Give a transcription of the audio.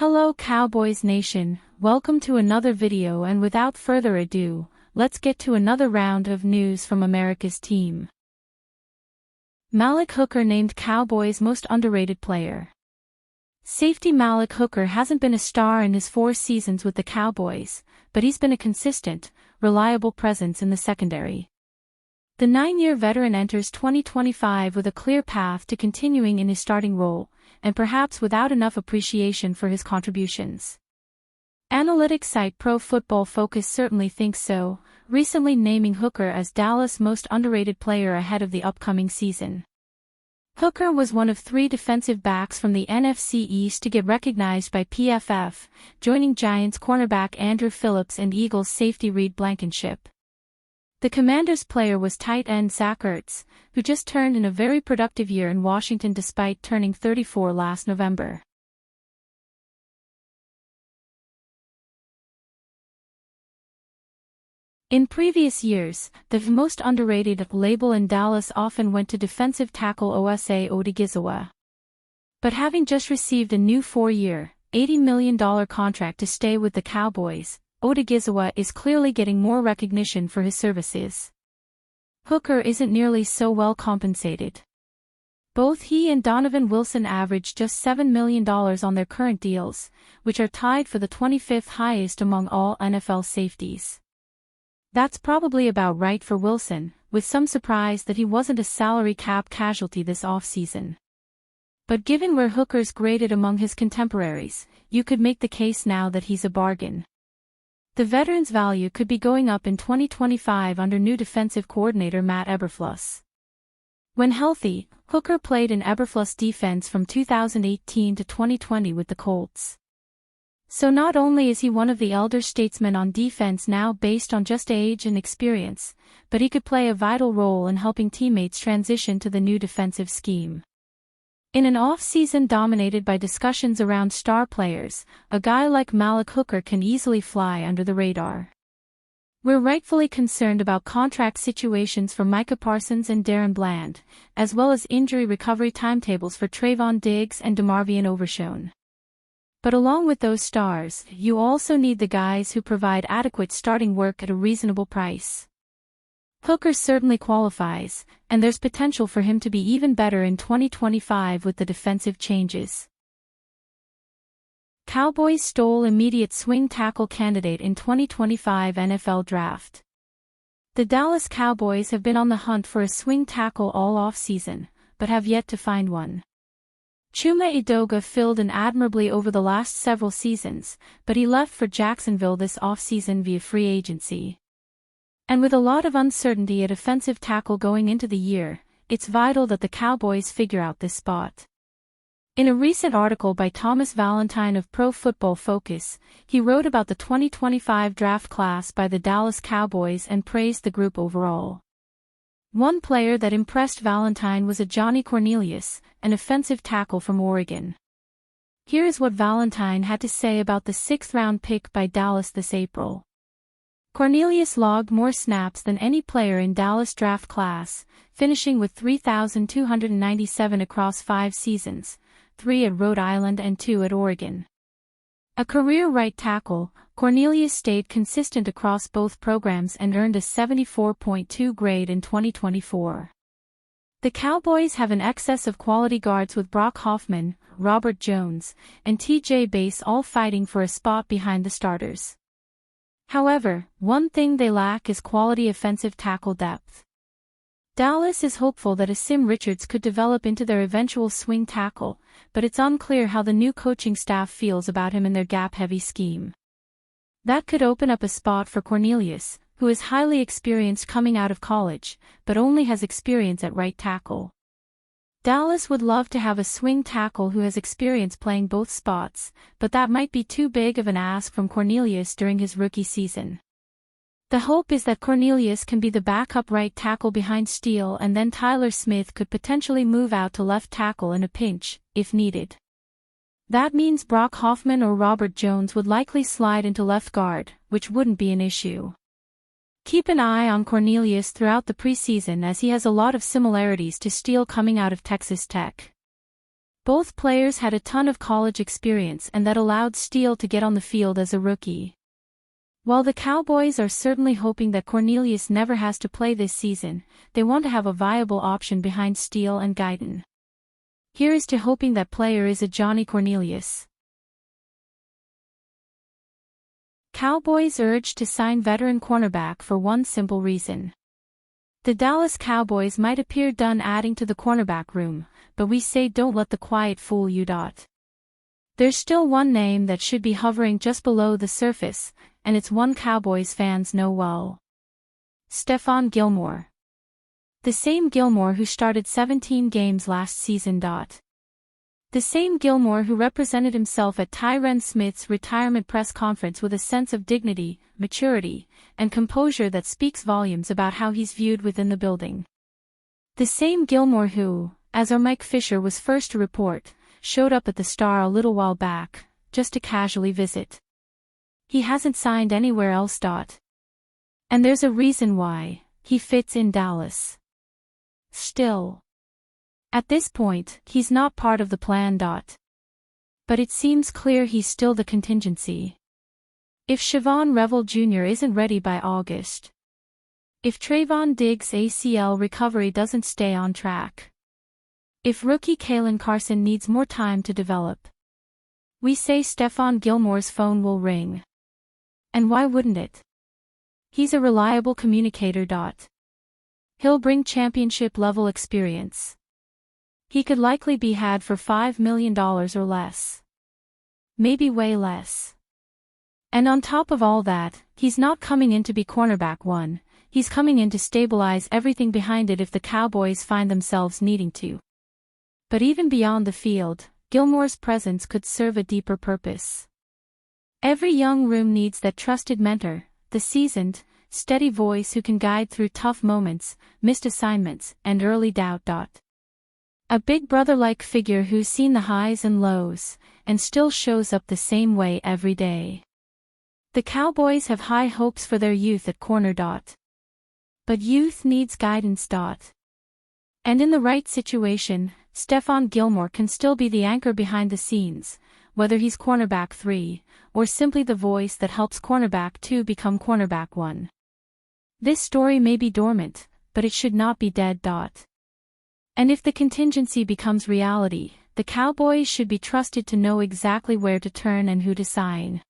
Hello Cowboys Nation, welcome to another video, and without further ado, let's get to another round of news from America's team. Malik Hooker named Cowboys' most underrated player. Safety Malik Hooker hasn't been a star in his 4 seasons with the Cowboys, but he's been a consistent, reliable presence in the secondary. The 9-year veteran enters 2025 with a clear path to continuing in his starting role, and perhaps without enough appreciation for his contributions. Analytics site Pro Football Focus certainly thinks so, recently naming Hooker as Dallas' most underrated player ahead of the upcoming season. Hooker was one of 3 defensive backs from the NFC East to get recognized by PFF, joining Giants cornerback Andrew Phillips and Eagles safety Reed Blankenship. The Commanders' player was tight end Zach Ertz, who just turned in a very productive year in Washington despite turning 34 last November. In previous years, the most underrated label in Dallas often went to defensive tackle Osa Odighizuwa. But having just received a new 4-year, $80 million contract to stay with the Cowboys, Odighizuwa is clearly getting more recognition for his services. Hooker isn't nearly so well compensated. Both he and Donovan Wilson average just $7 million on their current deals, which are tied for the 25th highest among all NFL safeties. That's probably about right for Wilson, with some surprise that he wasn't a salary cap casualty this offseason. But given where Hooker's graded among his contemporaries, you could make the case now that he's a bargain. The veteran's value could be going up in 2025 under new defensive coordinator Matt Eberflus. When healthy, Hooker played in Eberflus' defense from 2018 to 2020 with the Colts. So not only is he one of the elder statesmen on defense now based on just age and experience, but he could play a vital role in helping teammates transition to the new defensive scheme. In an off-season dominated by discussions around star players, a guy like Malik Hooker can easily fly under the radar. We're rightfully concerned about contract situations for Micah Parsons and Darren Bland, as well as injury recovery timetables for Trayvon Diggs and DeMarvion Overshown. But along with those stars, you also need the guys who provide adequate starting work at a reasonable price. Hooker certainly qualifies, and there's potential for him to be even better in 2025 with the defensive changes. Cowboys stole immediate swing tackle candidate in 2025 NFL Draft. The Dallas Cowboys have been on the hunt for a swing tackle all off-season, but have yet to find one. Chuma Edoga filled in admirably over the last several seasons, but he left for Jacksonville this offseason via free agency. And with a lot of uncertainty at offensive tackle going into the year, it's vital that the Cowboys figure out this spot. In a recent article by Thomas Valentine of Pro Football Focus, he wrote about the 2025 draft class by the Dallas Cowboys and praised the group overall. One player that impressed Valentine was a Johnny Cornelius, an offensive tackle from Oregon. Here is what Valentine had to say about the 6th-round pick by Dallas this April. Cornelius logged more snaps than any player in Dallas draft class, finishing with 3,297 across 5 seasons, 3 at Rhode Island and 2 at Oregon. A career right tackle, Cornelius stayed consistent across both programs and earned a 74.2 grade in 2024. The Cowboys have an excess of quality guards with Brock Hoffman, Robert Jones, and T.J. Bass all fighting for a spot behind the starters. However, one thing they lack is quality offensive tackle depth. Dallas is hopeful that Asim Richards could develop into their eventual swing tackle, but it's unclear how the new coaching staff feels about him in their gap-heavy scheme. That could open up a spot for Cornelius, who is highly experienced coming out of college, but only has experience at right tackle. Dallas would love to have a swing tackle who has experience playing both spots, but that might be too big of an ask from Cornelius during his rookie season. The hope is that Cornelius can be the backup right tackle behind Steele, and then Tyler Smith could potentially move out to left tackle in a pinch, if needed. That means Brock Hoffman or Robert Jones would likely slide into left guard, which wouldn't be an issue. Keep an eye on Cornelius throughout the preseason as he has a lot of similarities to Steele coming out of Texas Tech. Both players had a ton of college experience, and that allowed Steele to get on the field as a rookie. While the Cowboys are certainly hoping that Cornelius never has to play this season, they want to have a viable option behind Steele and Guyton. Here is to hoping that player is a Johnny Cornelius. Cowboys urged to sign veteran cornerback for one simple reason. The Dallas Cowboys might appear done adding to the cornerback room, but we say don't let the quiet fool you. There's still one name that should be hovering just below the surface, and it's one Cowboys fans know well. Stefon Gilmore. The same Gilmore who started 17 games last season. The same Gilmore who represented himself at Tyron Smith's retirement press conference with a sense of dignity, maturity, and composure that speaks volumes about how he's viewed within the building. The same Gilmore who, as our Mike Fisher was first to report, showed up at the Star a little while back, just to casually visit. He hasn't signed anywhere else. And there's a reason why. He fits in Dallas. Still. At this point, he's not part of the plan. But it seems clear he's still the contingency. If Siobhan Revel Jr. isn't ready by August. If Trayvon Diggs' ACL recovery doesn't stay on track. If rookie Kalen Carson needs more time to develop. We say Stefon Gilmore's phone will ring. And why wouldn't it? He's a reliable communicator. He'll bring championship-level experience. He could likely be had for $5 million or less. Maybe way less. And on top of all that, he's not coming in to be cornerback one, he's coming in to stabilize everything behind it if the Cowboys find themselves needing to. But even beyond the field, Gilmore's presence could serve a deeper purpose. Every young room needs that trusted mentor, the seasoned, steady voice who can guide through tough moments, missed assignments, and early doubt. A big brother-like figure who's seen the highs and lows, and still shows up the same way every day. The Cowboys have high hopes for their youth at corner. But youth needs guidance. And in the right situation, Stefon Gilmore can still be the anchor behind the scenes, whether he's cornerback 3, or simply the voice that helps cornerback 2 become cornerback 1. This story may be dormant, but it should not be dead. And if the contingency becomes reality, the Cowboys should be trusted to know exactly where to turn and who to sign.